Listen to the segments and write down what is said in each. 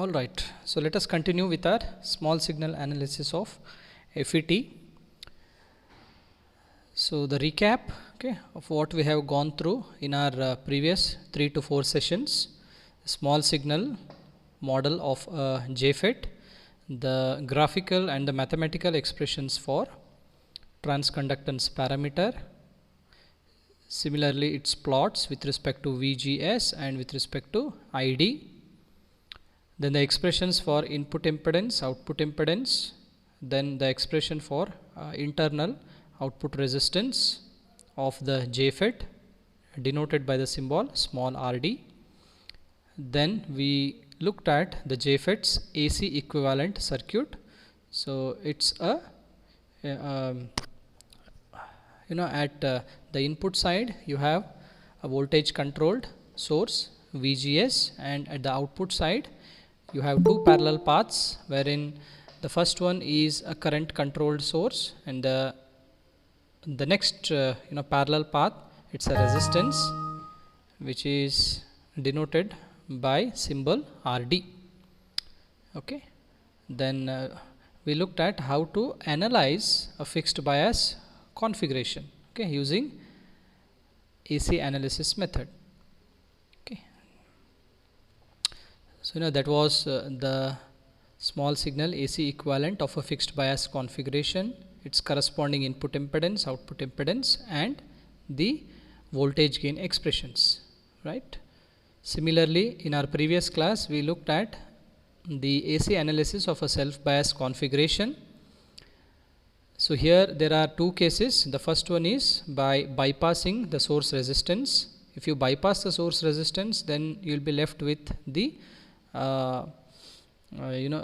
Alright, so let us continue with our small signal analysis of FET. So the recap of what we have gone through in our previous 3 to 4 sessions: small signal model of JFET, the graphical and the mathematical expressions for transconductance parameter, similarly its plots with respect to VGS and with respect to ID, then the expressions for input impedance, output impedance, then the expression for internal output resistance of the JFET denoted by the symbol small rd. Then we looked at the JFET's AC equivalent circuit. So it's a at the input side you have a voltage controlled source VGS, and at the output side you have two parallel paths, wherein the first one is a current controlled source, and the next parallel path, it's a resistance which is denoted by symbol RD. Okay, then we looked at how to analyze a fixed bias configuration using AC analysis method. So that was the small signal AC equivalent of a fixed bias configuration, its corresponding input impedance, output impedance, and the voltage gain expressions, right? Similarly, in our previous class we looked at the AC analysis of a self bias configuration. So here there are two cases. The first one is by bypassing the source resistance. If you bypass the source resistance, then you will be left with the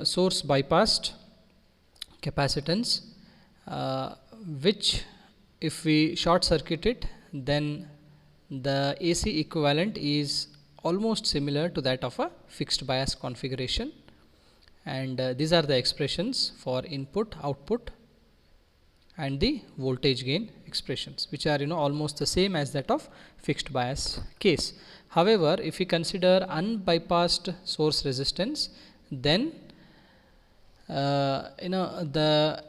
source bypassed capacitance, which if we short circuit it, then the AC equivalent is almost similar to that of a fixed bias configuration, and these are the expressions for input, output, and the voltage gain expressions, which are almost the same as that of fixed bias case. However, if we consider unbypassed source resistance, then the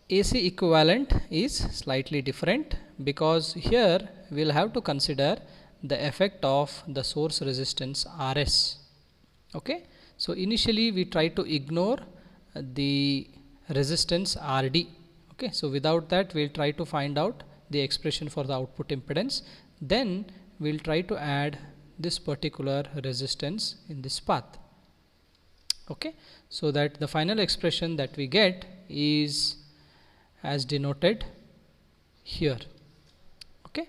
AC equivalent is slightly different, because here we will have to consider the effect of the source resistance RS. Okay, so initially we try to ignore the resistance RD. Okay, so without that we will try to find out the expression for the output impedance, then we will try to add this particular resistance in this path. Okay, so that the final expression that we get is as denoted here. Okay,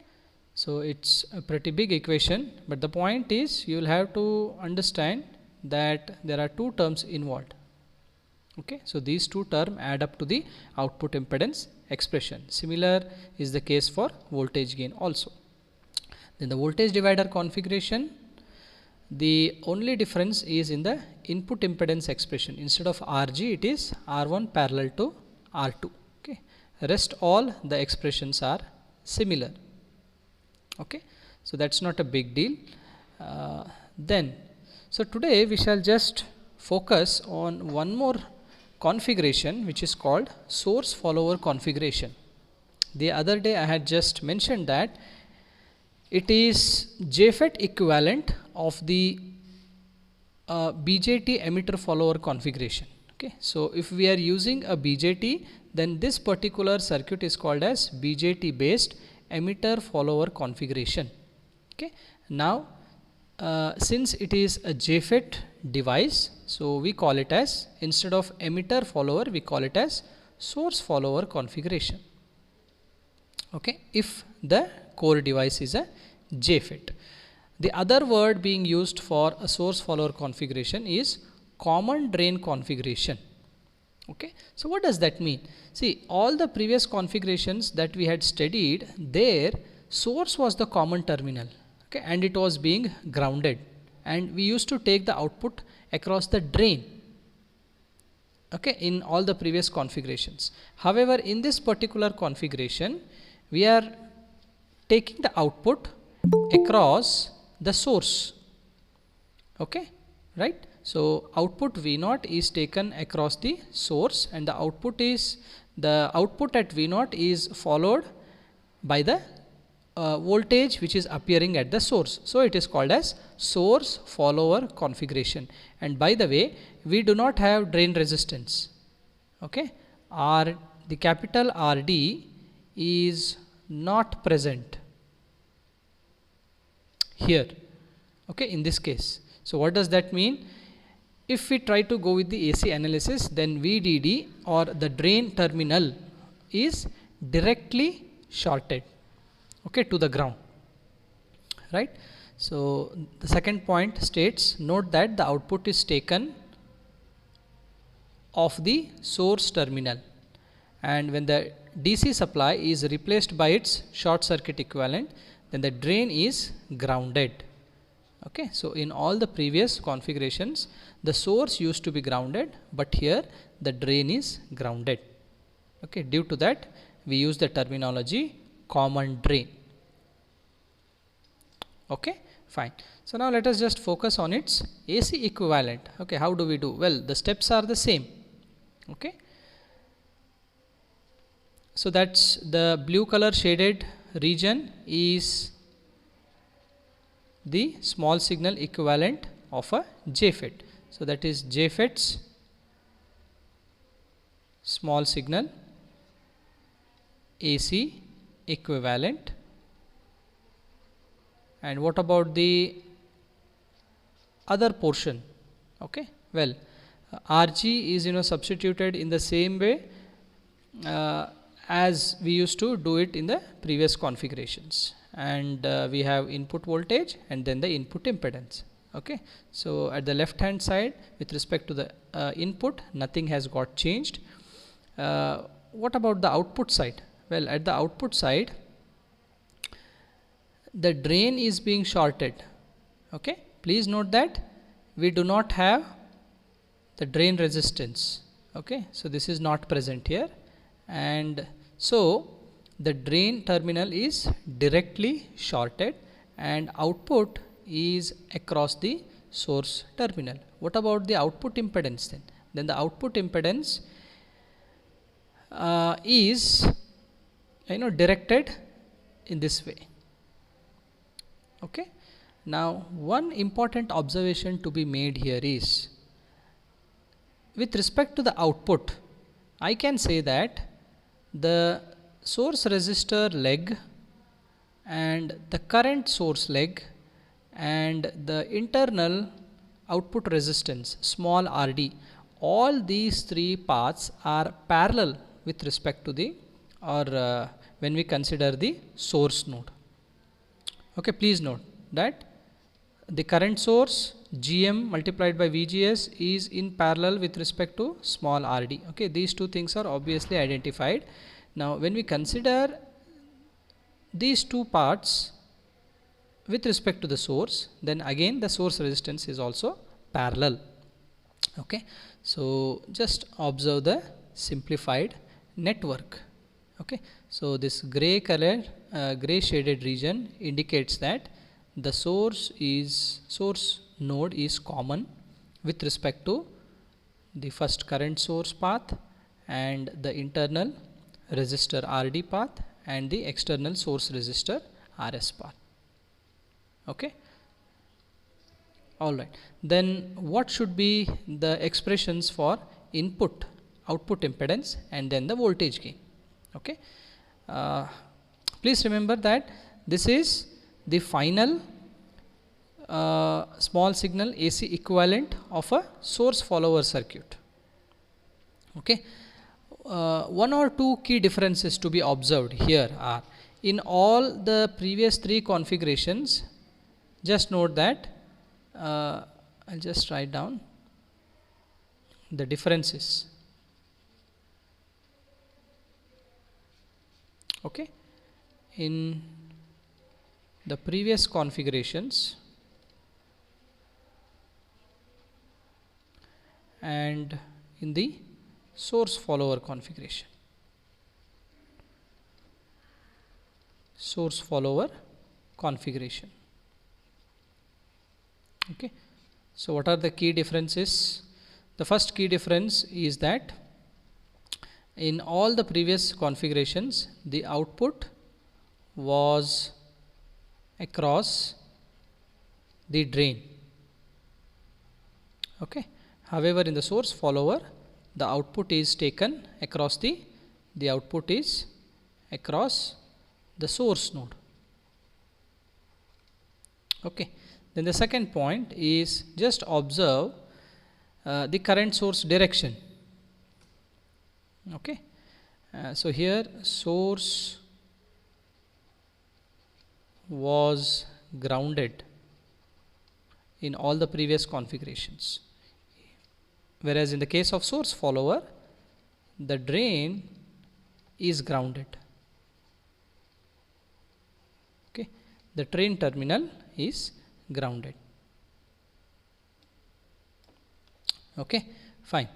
so it's a pretty big equation, but the point is you will have to understand that there are two terms involved. Okay, so these two terms add up to the output impedance expression. Similar is the case for voltage gain also. Then the voltage divider configuration, the only difference is in the input impedance expression. Instead of RG, it is R1 parallel to R2. Okay, rest all the expressions are similar. Okay, so that's not a big deal. So today we shall just focus on one more configuration, which is called source follower configuration. The other day I had just mentioned that it is JFET equivalent of the BJT emitter follower configuration. Okay, so if we are using a BJT, then this particular circuit is called as BJT based emitter follower configuration. Okay, now since it is a JFET device, so we call it as, instead of emitter follower, we call it as source follower configuration. Okay, if the core device is a JFET. The other word being used for a source follower configuration is common drain configuration. Okay, so what does that mean? See, all the previous configurations that we had studied, their source was the common terminal, okay, and it was being grounded, and we used to take the output across the drain. Okay, in all the previous configurations. However, in this particular configuration, we are taking the output across the source. Okay, right? So output V0 is taken across the source, and the output at V0 is followed by the voltage which is appearing at the source. So it is called as source follower configuration. And by the way, we do not have drain resistance. Okay, the capital RD is not present here, okay, in this case. So what does that mean? If we try to go with the AC analysis, then VDD or the drain terminal is directly shorted, okay, to the ground, right? So the second point states, note that the output is taken of the source terminal, and when the DC supply is replaced by its short circuit equivalent, then the drain is grounded. Okay, so in all the previous configurations the source used to be grounded, but here the drain is grounded. Okay, due to that we use the terminology common drain. Okay, fine. So now let us just focus on its AC equivalent. Okay, how do we do? Well, the steps are the same. Okay, so that's the blue color shaded region is the small signal equivalent of a JFET. So that is JFET's small signal AC equivalent. And what about the other portion? Okay, well, RG is substituted in the same way as we used to do it in the previous configurations, and we have input voltage and then the input impedance. Okay, so at the left hand side with respect to the input, nothing has got changed. What about the output side? Well, at the output side the drain is being shorted. Okay, please note that we do not have the drain resistance. Okay, so this is not present here, and so the drain terminal is directly shorted and output is across the source terminal. What about the output impedance then? Then the output impedance is directed in this way. Okay, now one important observation to be made here is, with respect to the output, I can say that the source resistor leg and the current source leg and the internal output resistance small rd, all these three paths are parallel with respect to the when we consider the source node. Okay, please note that the current source GM multiplied by VGS is in parallel with respect to small rd. Okay, these two things are obviously identified. Now when we consider these two parts with respect to the source, then again the source resistance is also parallel. Okay, so just observe the simplified network. Okay, so this gray color gray shaded region indicates that the source node is common with respect to the first current source path and the internal resistor RD path and the external source resistor RS path. Okay, alright, then what should be the expressions for input, output impedance and then the voltage gain? Okay, please remember that this is the final small signal AC equivalent of a source follower circuit. Okay, one or two key differences to be observed here are, in all the previous three configurations, just note that I'll just write down the differences. Okay, in the previous configurations and in the source follower configuration, okay, So what are the key differences? The first key difference is that in all the previous configurations the output was across the drain. Okay. However, in the source follower the output is taken across the output is across the source node. Okay. Then the second point is just observe the current source direction. Okay. So here source was grounded in all the previous configurations, whereas in the case of source follower the drain is grounded. Okay. The drain terminal is grounded. Okay, fine.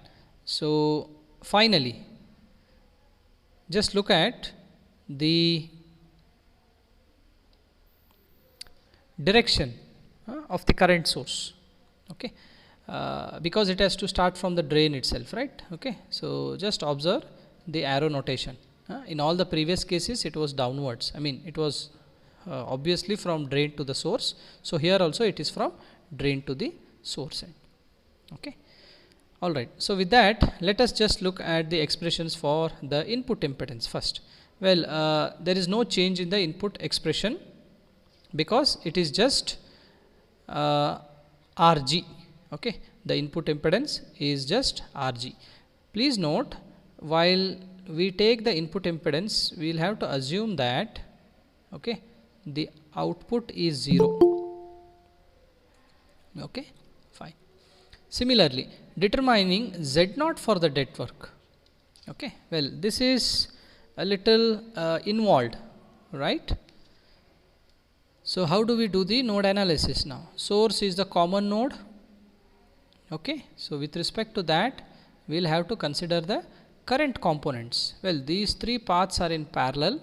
So finally just look at the direction of the current source. Okay, because it has to start from the drain itself, right? Okay, so just observe the arrow notation. In all the previous cases it was downwards, I mean it was obviously from drain to the source. So here also it is from drain to the source end. Okay. Alright, so with that let us just look at the expressions for the input impedance first. Well, there is no change in the input expression because it is just RG. Okay, the input impedance is just RG. Please note, while we take the input impedance we will have to assume that okay the output is 0. Okay, fine. Similarly, determining Z0 for the network. Okay, well this is a little involved, right? So how do we do the node analysis now? Source is the common node. Okay, so with respect to that we will have to consider the current components. Well, these three paths are in parallel.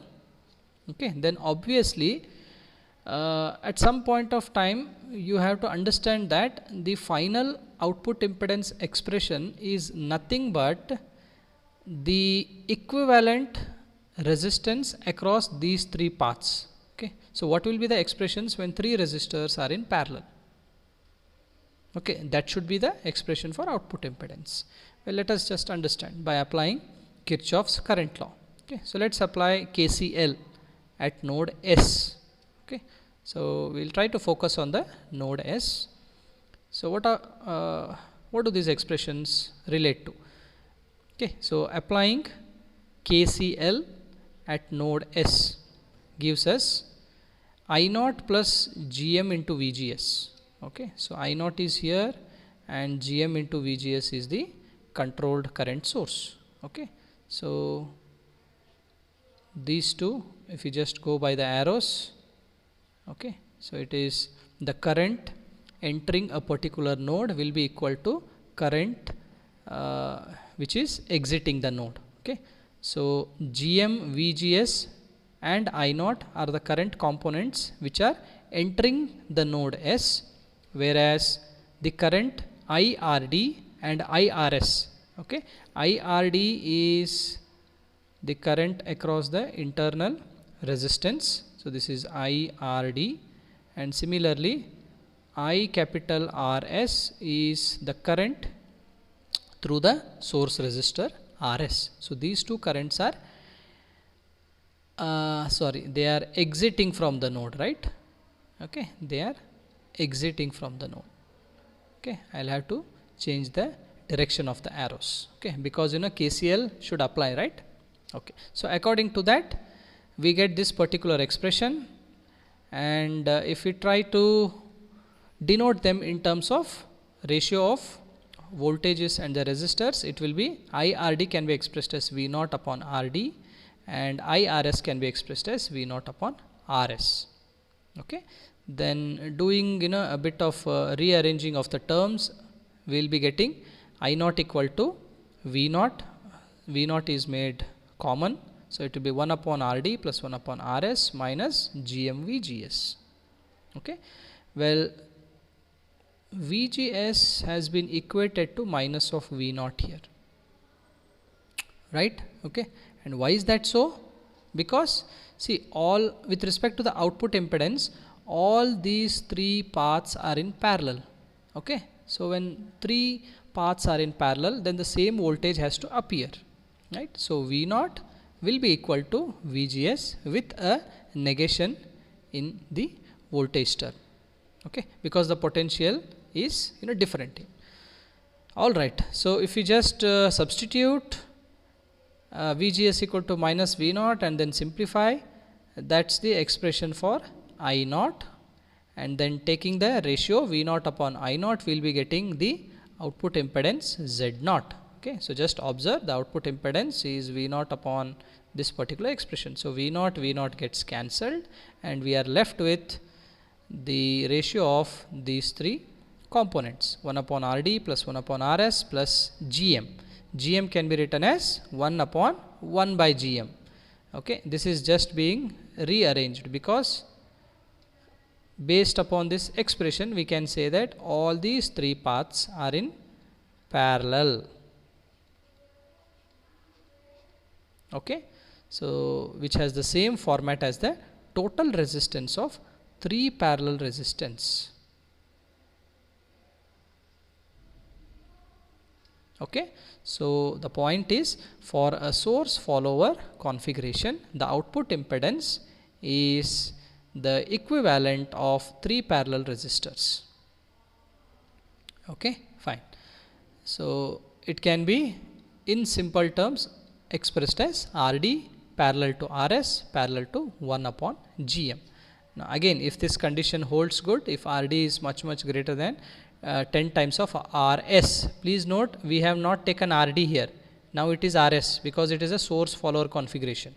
Okay, then obviously at some point of time you have to understand that the final output impedance expression is nothing but the equivalent resistance across these three paths. Okay, so what will be the expressions when three resistors are in parallel? Okay, that should be the expression for output impedance. Well, let us just understand by applying Kirchhoff's current law. Okay, so let's apply KCL at node S. Okay, so we'll try to focus on the node S. So what do these expressions relate to? Okay, so applying KCL at node S gives us I0 plus GM into VGS. Okay, so I0 is here and GM into VGS is the controlled current source. Okay, so these two, if you just go by the arrows, okay, so it is the current entering a particular node will be equal to current which is exiting the node. Okay, so GM, VGS and I0 are the current components which are entering the node S, whereas the current IRD and IRS, okay, IRD is the current across the internal resistance, so this is IRD, and similarly I capital RS is the current through the source resistor RS. So these two currents are they are exiting from the node, right? Okay, they are exiting from the node. Okay, I'll have to change the direction of the arrows. Okay, because KCL should apply, right? Okay, so according to that we get this particular expression, and if we try to denote them in terms of ratio of voltages and the resistors, it will be IRD can be expressed as V0 upon RD and IRS can be expressed as V0 upon RS. Okay, then doing a bit of rearranging of the terms, we will be getting I0 equal to V0. V0 is made common, so it will be 1 upon RD plus 1 upon RS minus GMVGS. Okay, well VGS has been equated to minus of V naught here, right? Okay, and why is that so? Because see, all with respect to the output impedance, all these three paths are in parallel. Okay, so when three paths are in parallel, then the same voltage has to appear, right? So V naught will be equal to VGS with a negation in the voltage term. Okay, because the potential is different. All right, so if we just substitute VGS equal to minus V naught and then simplify, that's the expression for I naught, and then taking the ratio V naught upon I naught, we will be getting the output impedance Z naught. Okay, so just observe the output impedance is V naught upon this particular expression. So V naught gets cancelled, and we are left with the ratio of these three components, 1 upon RD plus 1 upon RS plus GM. GM can be written as 1 upon 1 by GM. Okay, this is just being rearranged because based upon this expression we can say that all these three paths are in parallel. Okay, so which has the same format as the total resistance of three parallel resistance. Okay, so the point is, for a source follower configuration, the output impedance is the equivalent of three parallel resistors. Okay, fine. So it can be in simple terms expressed as RD parallel to RS parallel to 1 upon GM. Now again, if this condition holds good, if RD is much greater than 10 times of RS, please note we have not taken RD here, now it is RS because it is a source follower configuration.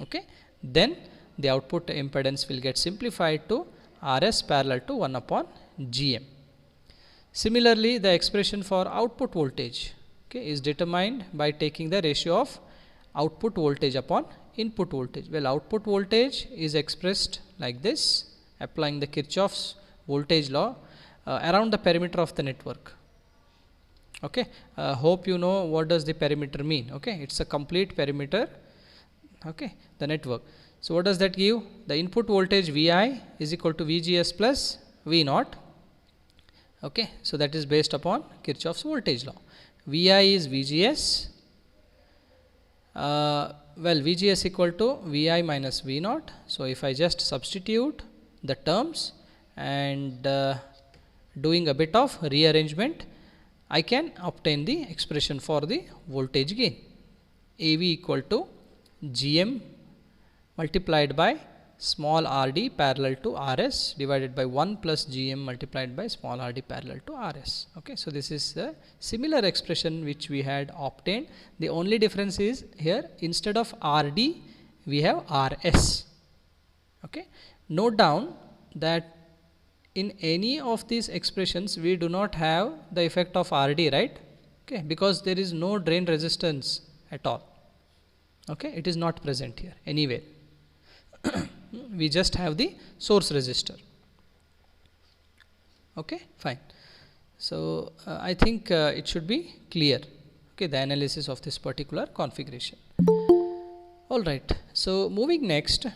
Okay, then the output impedance will get simplified to RS parallel to 1 upon GM. Similarly, the expression for output voltage, okay, is determined by taking the ratio of output voltage upon input voltage. Well, output voltage is expressed like this, applying the Kirchhoff's voltage law around the perimeter of the network. Okay, hope you know what does the perimeter mean. Okay, it's a complete perimeter, okay, the network. So what does that give? The input voltage Vi is equal to VGS plus V naught. Okay, so that is based upon Kirchhoff's voltage law. Vi is VGS, well, VGS equal to Vi minus V naught. So if I just substitute the terms and doing a bit of rearrangement, I can obtain the expression for the voltage gain. AV equal to GM multiplied by small rd parallel to RS divided by 1 plus GM multiplied by small rd parallel to RS. Okay, so this is a similar expression which we had obtained. The only difference is here, instead of RD we have RS. Okay, note down that in any of these expressions we do not have the effect of RD, right? Okay, because there is no drain resistance at all. Okay, it is not present here anywhere. We just have the source resistor. Okay, fine. So I think it should be clear, okay, the analysis of this particular configuration. All right, so moving next,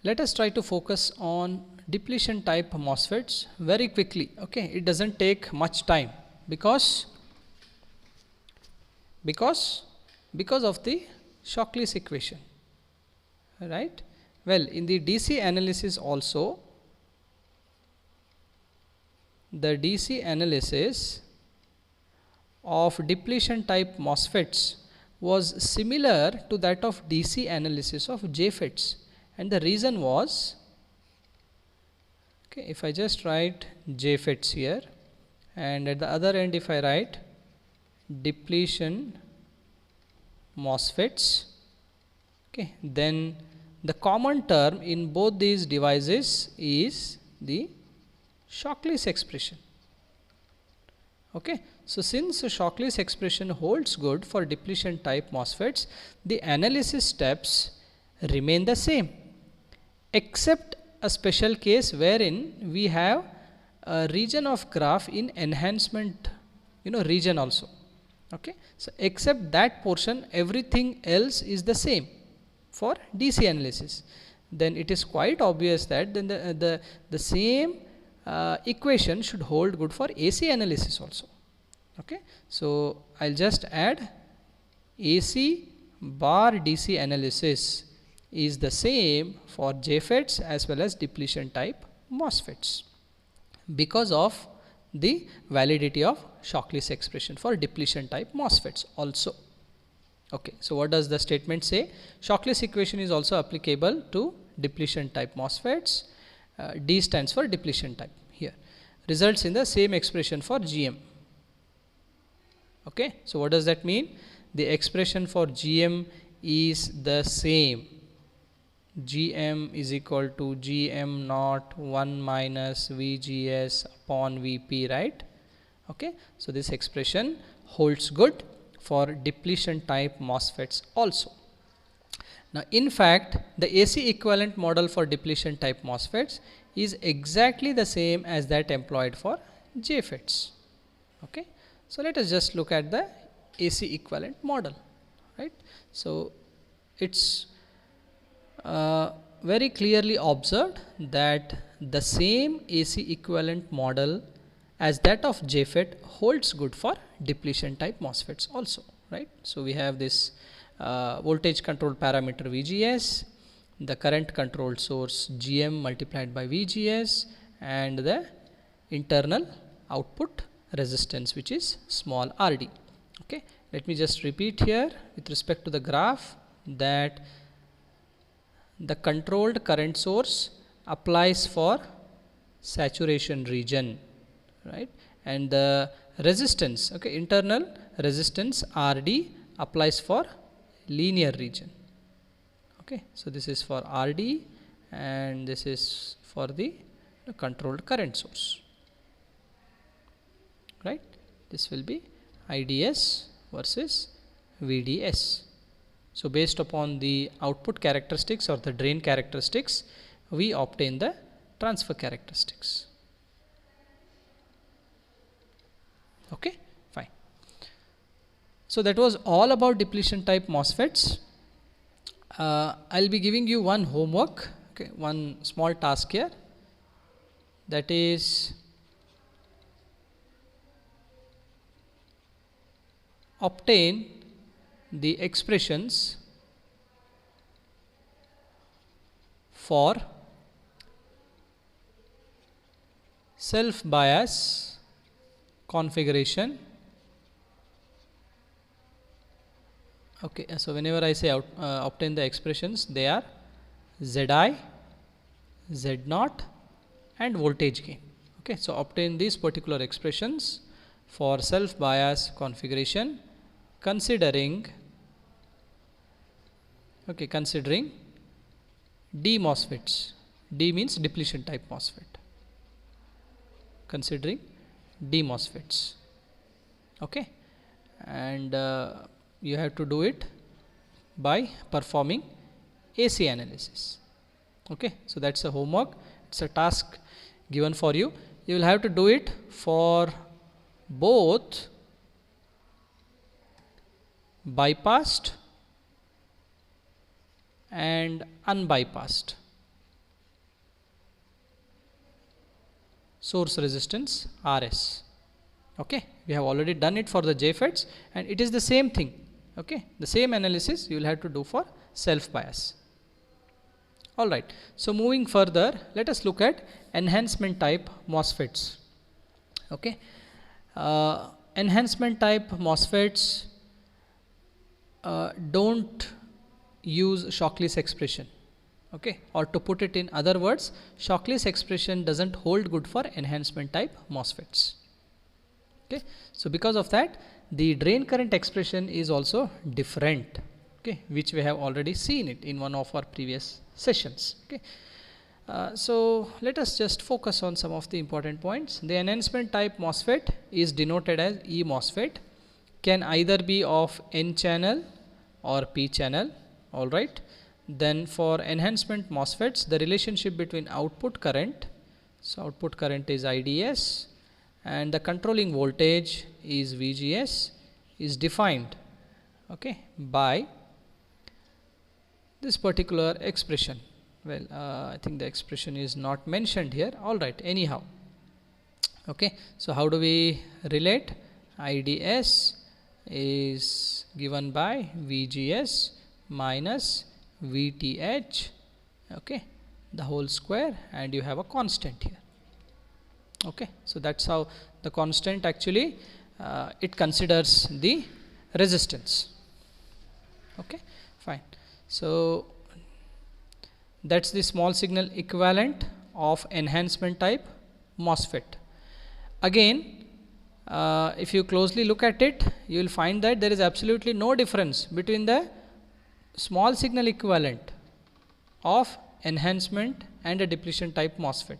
let us try to focus on depletion type MOSFETs very quickly. Okay, it doesn't take much time because of the Shockley's equation, right? Well, in the DC analysis also, the DC analysis of depletion type MOSFETs was similar to that of DC analysis of JFETs, and the reason was, okay, if I just write JFETs here and at the other end if I write depletion MOSFETs, okay, then the common term in both these devices is the Shockley's expression. Okay, so since Shockley's expression holds good for depletion type MOSFETs, the analysis steps remain the same, except a special case wherein we have region of graph in enhancement, region also. Okay, so except that portion, everything else is the same for DC analysis. Then it is quite obvious that then the same equation should hold good for AC analysis also. Okay, so I'll just add AC bar DC analysis is the same for JFETs as well as depletion type MOSFETs because of the validity of Shockley's expression for depletion type MOSFETs also. Okay, so what does the statement say? Shockley's equation is also applicable to depletion type MOSFETs. D stands for depletion type here, results in the same expression for GM. Okay, so what does that mean? The expression for GM is the same. GM is equal to GM naught 1 minus VGS upon VP, right? Okay, so this expression holds good for depletion type MOSFETs also. Now in fact, the AC equivalent model for depletion type MOSFETs is exactly the same as that employed for JFETs. Okay, so let us just look at the AC equivalent model, right? So it's very clearly observed that the same AC equivalent model as that of JFET holds good for depletion type MOSFETs also, right? So we have this voltage controlled parameter VGS, the current controlled source GM multiplied by VGS, and the internal output resistance, which is small rd. Okay, let me just repeat here with respect to the graph that the controlled current source applies for saturation region, right, and the resistance, okay, internal resistance RD applies for linear region. Okay, so this is for RD and this is for the controlled current source, right? This will be IDS versus VDS. So based upon the output characteristics or the drain characteristics, we obtain the transfer characteristics. Okay, fine. So that was all about depletion type MOSFETs. I'll be giving you one homework, okay, one small task here, that is obtain the expressions for self bias configuration. Okay, so whenever I say obtain the expressions, they are Zi, Z0 and voltage gain. Okay, so obtain these particular expressions for self bias configuration considering D MOSFETs. D means depletion type MOSFET. Considering D MOSFETs. Okay, and you have to do it by performing AC analysis. Okay, so that's a homework. It's a task given for you. You will have to do it for both bypassed and unbypassed source resistance RS. Okay, we have already done it for the JFETs and it is the same thing. Okay, the same analysis you will have to do for self bias. Alright, so moving further, let us look at enhancement type MOSFETs. Okay, enhancement type MOSFETs don't use Shockley's expression. Okay, or to put it in other words, Shockley's expression doesn't hold good for enhancement type MOSFETs. Okay, so because of that, the drain current expression is also different, okay, which we have already seen it in one of our previous sessions. Okay, so let us just focus on some of the important points. The enhancement type MOSFET is denoted as E MOSFET, can either be of N channel or P channel. All right, then for enhancement MOSFETs, the relationship between output current, So output current is IDS, and the controlling voltage is VGS, is defined, okay, by this particular expression. Well, I think the expression is not mentioned here. All right, anyhow, okay. So how do we relate? IDS is given by VGS minus VTH, okay, the whole square, and you have a constant here, okay. So that's how the constant actually it considers the resistance, okay, fine. So that's the small signal equivalent of enhancement type MOSFET. Again, if you closely look at it, you will find that there is absolutely no difference between the small signal equivalent of enhancement and a depletion type MOSFET,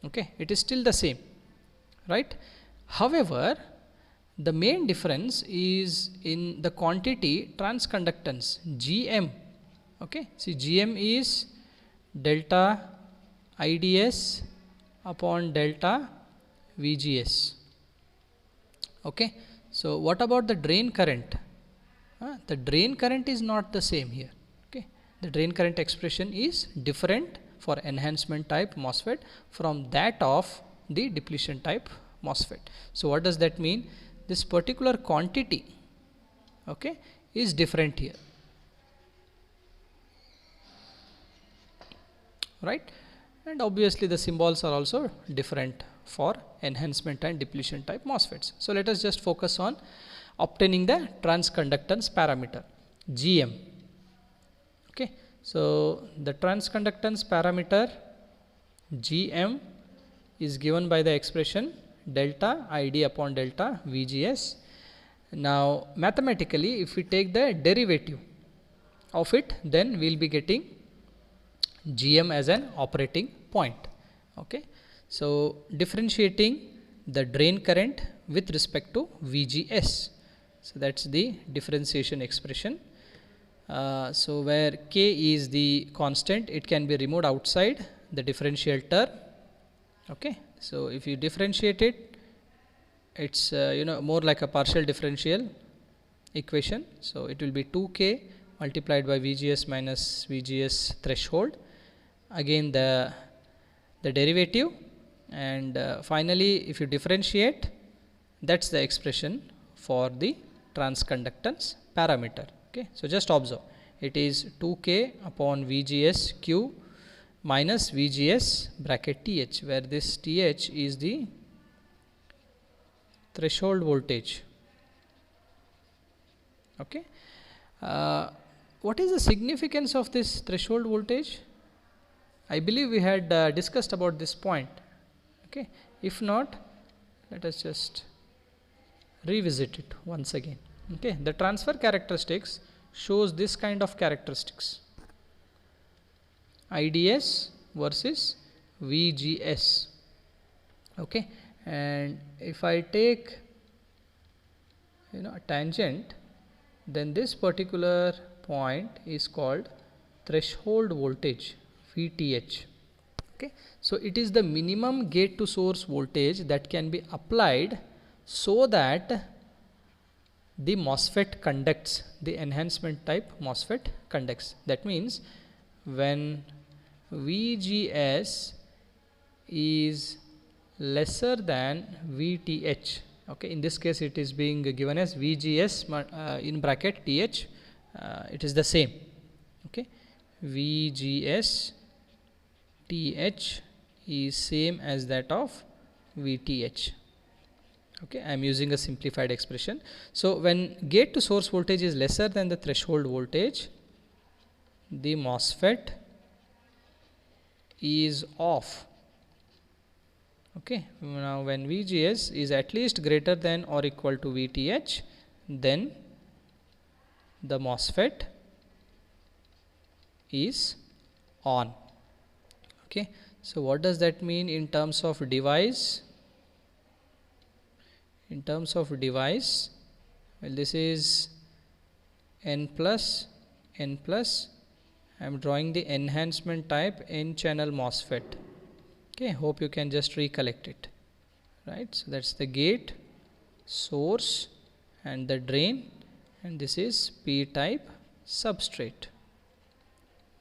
okay. It is still the same, right? However, the main difference is in the quantity transconductance, GM, okay. See, GM is delta IDS upon delta VGS, okay. So what about the drain current? The drain current is not the same here, okay. The drain current expression is different for enhancement type MOSFET from that of the depletion type MOSFET. So what does that mean? This particular quantity, okay, is different here, right? And obviously the symbols are also different for enhancement and depletion type MOSFETs. So let us just focus on obtaining the transconductance parameter, GM, okay. So the transconductance parameter GM is given by the expression delta ID upon delta VGS. Now mathematically, if we take the derivative of it, then we will be getting GM as an operating point, okay. So differentiating the drain current with respect to VGS, so that's the differentiation expression. So where K is the constant, it can be removed outside the differential term, okay. So if you differentiate it, it's more like a partial differential equation. So it will be 2K multiplied by VGS minus VGS threshold, again the derivative, and finally if you differentiate, that's the expression for the transconductance parameter, okay. So just observe, it is 2K upon VGS Q minus VGS bracket TH, where this TH is the threshold voltage, okay. What is the significance of this threshold voltage? I believe we had discussed about this point, okay. If not, let us just revisit it once again, okay. The transfer characteristics shows this kind of characteristics, IDS versus VGS, okay. And if I take a tangent, then this particular point is called threshold voltage, VTH, okay. So it is the minimum gate to source voltage that can be applied so that the MOSFET conducts, the enhancement type MOSFET conducts. That means when VGS is lesser than VTH, okay, in this case it is being given as VGS in bracket TH, it is the same, okay. VGS TH is same as that of VTH, okay. I am using a simplified expression. So when gate to source voltage is lesser than the threshold voltage, the MOSFET is off, okay. Now when VGS is at least greater than or equal to VTH, then the MOSFET is on, okay. So what does that mean in terms of device? In terms of device, well, this is N plus I am drawing the enhancement type N channel MOSFET, Okay, hope you can just recollect it, right? So that's the gate, source, and the drain, and this is p type substrate.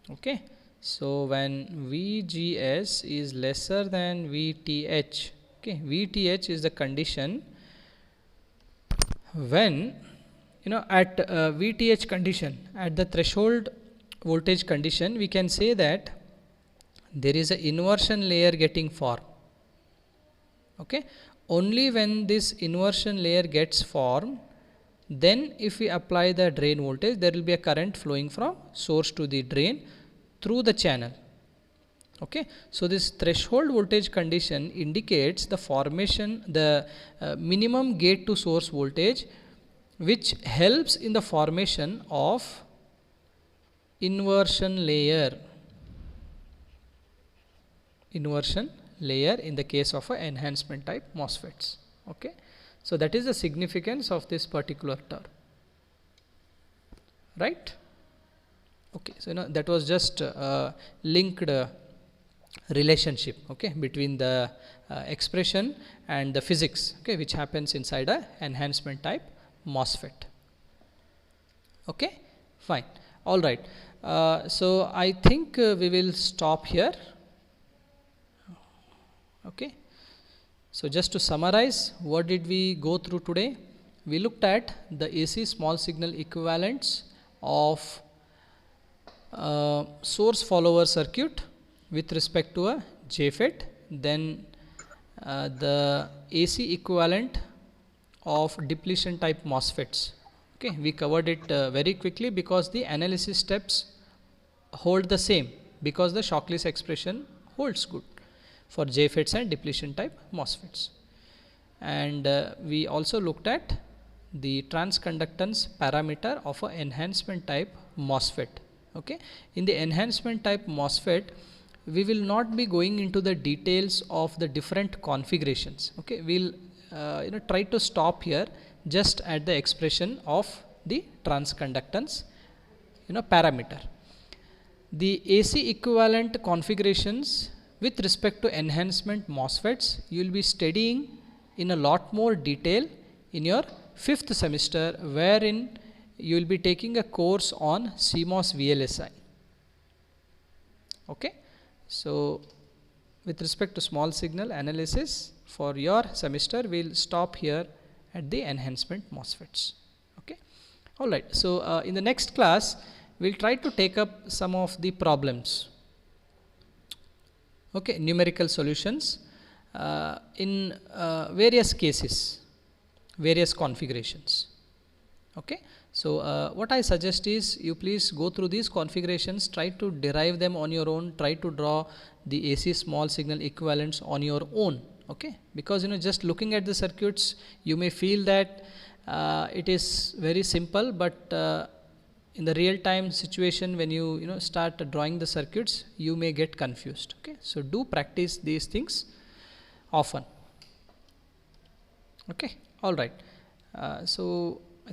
Okay, so when VGS is lesser than VTH, okay, VTH is the condition when, at VTH condition, at the threshold voltage condition, we can say that there is an inversion layer getting formed. Okay, only when this inversion layer gets formed, then if we apply the drain voltage, there will be a current flowing from source to the drain through the channel. Okay, so this threshold voltage condition indicates the formation, the minimum gate to source voltage, which helps in the formation of inversion layer in the case of a enhancement type MOSFETs. Okay, so that is the significance of this particular term, right? Okay, so that was just linked relationship, okay, between the expression and the physics, okay, which happens inside a enhancement type MOSFET. Okay, fine, all right. So I think we will stop here. Okay, so just to summarize, what did we go through today? We looked at the AC small signal equivalents of source follower circuit with respect to a JFET, then the AC equivalent of depletion type MOSFETs. Okay, we covered it very quickly because the analysis steps hold the same, because the Shockley's expression holds good for JFETs and depletion type MOSFETs. And we also looked at the transconductance parameter of an enhancement type MOSFET. Okay, in the enhancement type MOSFET, we will not be going into the details of the different configurations. Okay, we'll try to stop here just at the expression of the transconductance parameter. The AC equivalent configurations with respect to enhancement MOSFETs, you will be studying in a lot more detail in your 5th semester, wherein you will be taking a course on CMOS VLSI. Okay, so with respect to small signal analysis for your semester, we will stop here at the enhancement MOSFETs. Okay, all right. So in the next class, we will try to take up some of the problems. Okay, numerical solutions in various cases, various configurations. Okay, so what I suggest is you please go through these configurations, try to derive them on your own, try to draw the AC small signal equivalents on your own. Okay, because just looking at the circuits, you may feel that it is very simple, but in the real time situation, when you start drawing the circuits, you may get confused. Okay, so do practice these things often. Okay, all right. So